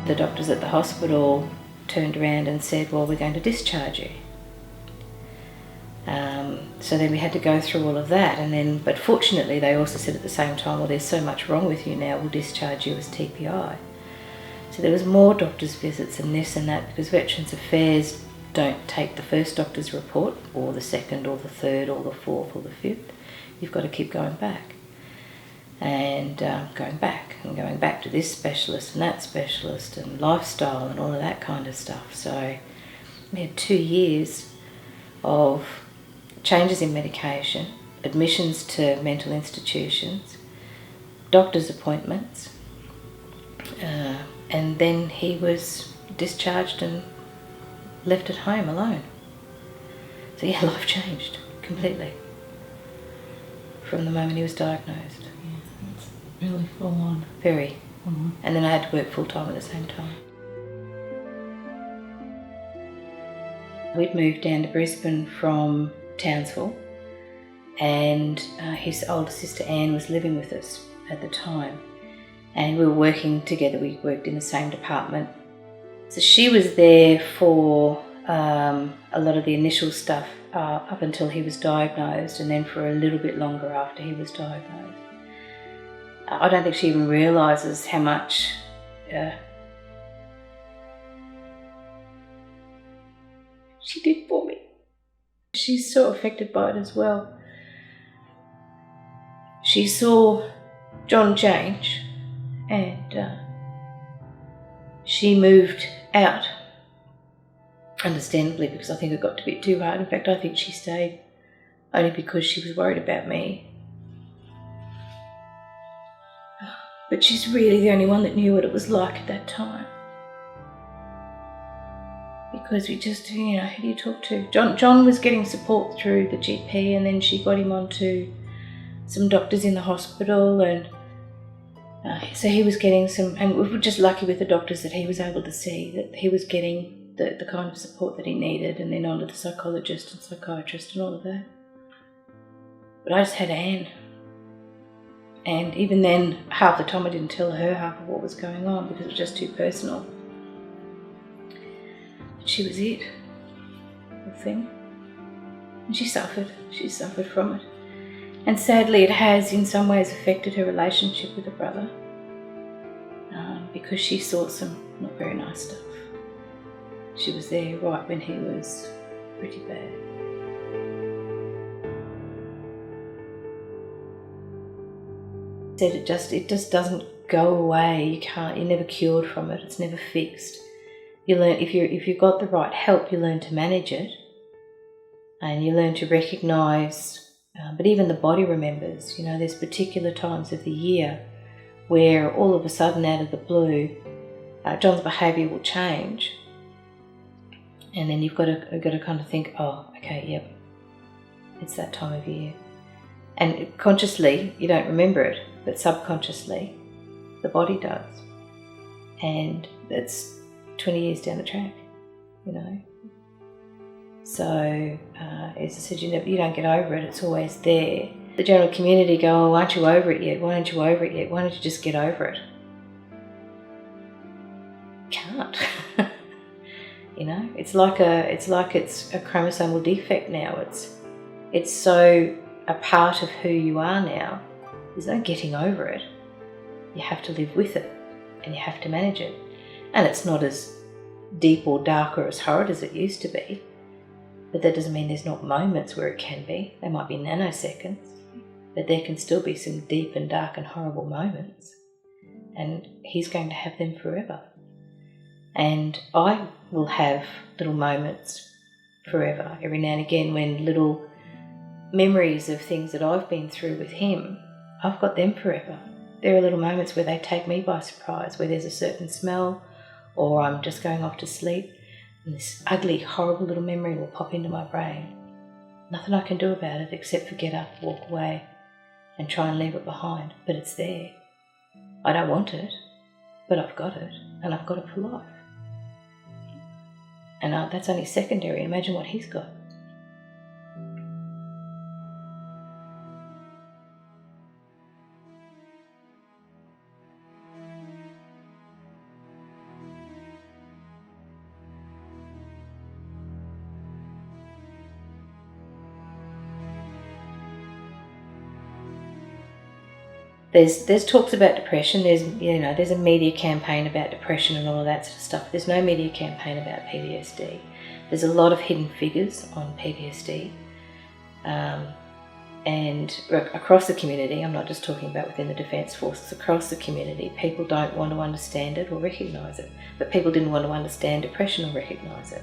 The doctors at the hospital turned around and said, well, we're going to discharge you. So then we had to go through all of that, but fortunately they also said at the same time, well, there's so much wrong with you now, we'll discharge you as TPI. So there was more doctor's visits and this and that, because Veterans Affairs don't take the first doctor's report or the second or the third or the fourth or the fifth. You've got to keep going back and going back to this specialist and that specialist and lifestyle and all of that kind of stuff. So we had 2 years of changes in medication, admissions to mental institutions, doctor's appointments, and then he was discharged and left at home alone. So yeah, life changed completely from the moment he was diagnosed. Yeah, it's really full on. Very. Mm-hmm. And then I had to work full time at the same time. We'd moved down to Brisbane from Townsville, and his older sister Anne was living with us at the time, and we were working together. We worked in the same department. So she was there for a lot of the initial stuff up until he was diagnosed, and then for a little bit longer after he was diagnosed. I don't think she even realises how much she did for me. She's so affected by it as well. She saw John change, and she moved out, understandably, because I think it got to be too hard. In fact, I think she stayed only because she was worried about me. But she's really the only one that knew what it was like at that time. Because we just, who do you talk to? John was getting support through the GP, and then she got him onto some doctors in the hospital, and so he was getting some, and we were just lucky with the doctors that he was able to see that he was getting the kind of support that he needed, and then onto the psychologist and psychiatrist and all of that. But I just had Anne. And even then, half the time I didn't tell her half of what was going on because it was just too personal. But she was it, the thing. And she suffered from it. And sadly it has in some ways affected her relationship with her brother, because she saw some not very nice stuff. She was there right when he was pretty bad. Said it just doesn't go away. You're never cured from it. It's never fixed. You learn, if you've got the right help, you learn to manage it, and you learn to recognise. But even the body remembers. There's particular times of the year where all of a sudden, out of the blue, John's behaviour will change, and then you've got to kind of think, oh, okay, yep, it's that time of year. And consciously, you don't remember it, but subconsciously, the body does. And that's 20 years down the track, So, as I said, you don't get over it, it's always there. The general community go, oh, aren't you over it yet? Why aren't you over it yet? Why don't you just get over it? Can't. It's like it's a chromosomal defect now. It's so a part of who you are now. There's no getting over it. You have to live with it, and you have to manage it. And it's not as deep or dark or as horrid as it used to be, but that doesn't mean there's not moments where it can be. They might be nanoseconds, but there can still be some deep and dark and horrible moments, and he's going to have them forever. And I will have little moments forever, every now and again, when little memories of things that I've been through with him, I've got them forever. There are little moments where they take me by surprise, where there's a certain smell, or I'm just going off to sleep, and this ugly, horrible little memory will pop into my brain. Nothing I can do about it except for get up, walk away, and try and leave it behind, but it's there. I don't want it, but I've got it, and I've got it for life. And that's only secondary. Imagine what he's got. there's talks about depression. There's a media campaign about depression and all of that sort of stuff. There's no media campaign about PTSD. There's a lot of hidden figures on PTSD, and across the community. I'm not just talking about within the Defence Forces. Across the community, people don't want to understand it or recognise it. But people didn't want to understand depression or recognise it.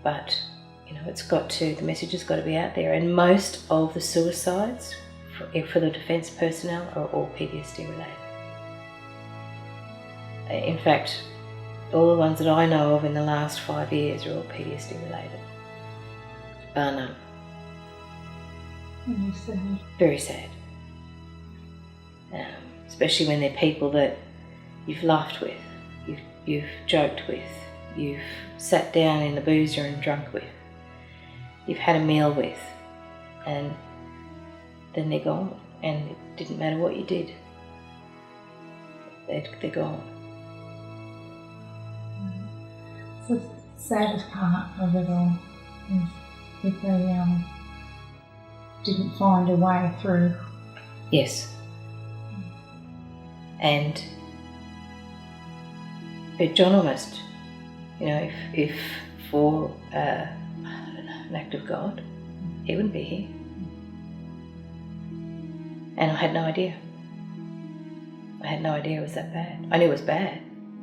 But the message has got to be out there. And most of the suicides for the defence personnel are all PTSD related. In fact, all the ones that I know of in the last 5 years are all PTSD related. Bar none. Very sad. Very sad. Especially when they're people that you've laughed with, you've joked with, you've sat down in the boozer and drunk with, you've had a meal with, and then they're gone, and it didn't matter what you did. They're gone. So the saddest part of it all is if they didn't find a way through. Yes. And John almost, if for an act of God, he wouldn't be here. And I had no idea. I had no idea it was that bad. I knew it was bad.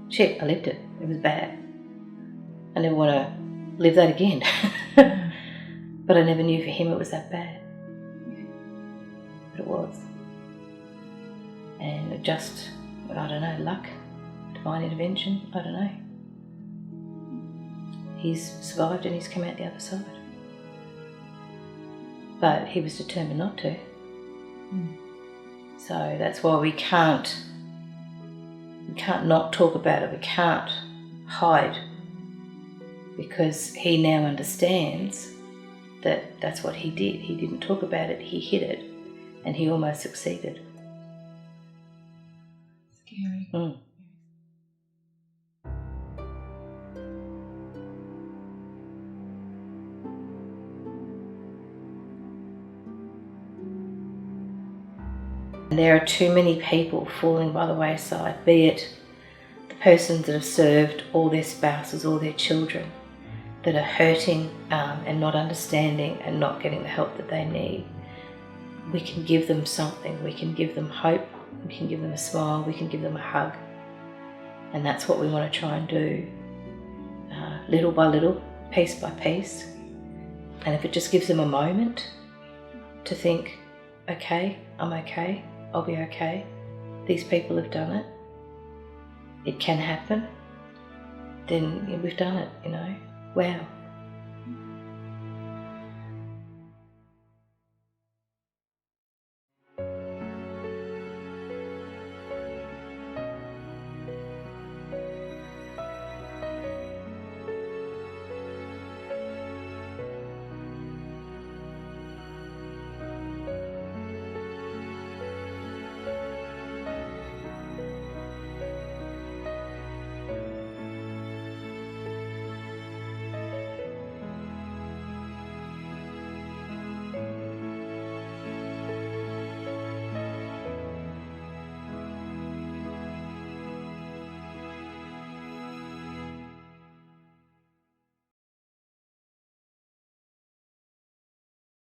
Shit, I lived it. It was bad. I never want to live that again. But I never knew for him it was that bad. But it was. And it just, I don't know, luck, divine intervention, I don't know. He's survived and he's come out the other side. But he was determined not to. So that's why we can't not talk about it. We can't hide, because he now understands that that's what he did. He didn't talk about it, he hid it, and he almost succeeded. Scary. There are too many people falling by the wayside, be it the persons that have served, or their spouses, or their children, that are hurting and not understanding and not getting the help that they need. We can give them something. We can give them hope. We can give them a smile. We can give them a hug. And that's what we want to try and do, little by little, piece by piece. And if it just gives them a moment to think, okay, I'm okay, I'll be okay, these people have done it, it can happen, then we've done it, Wow.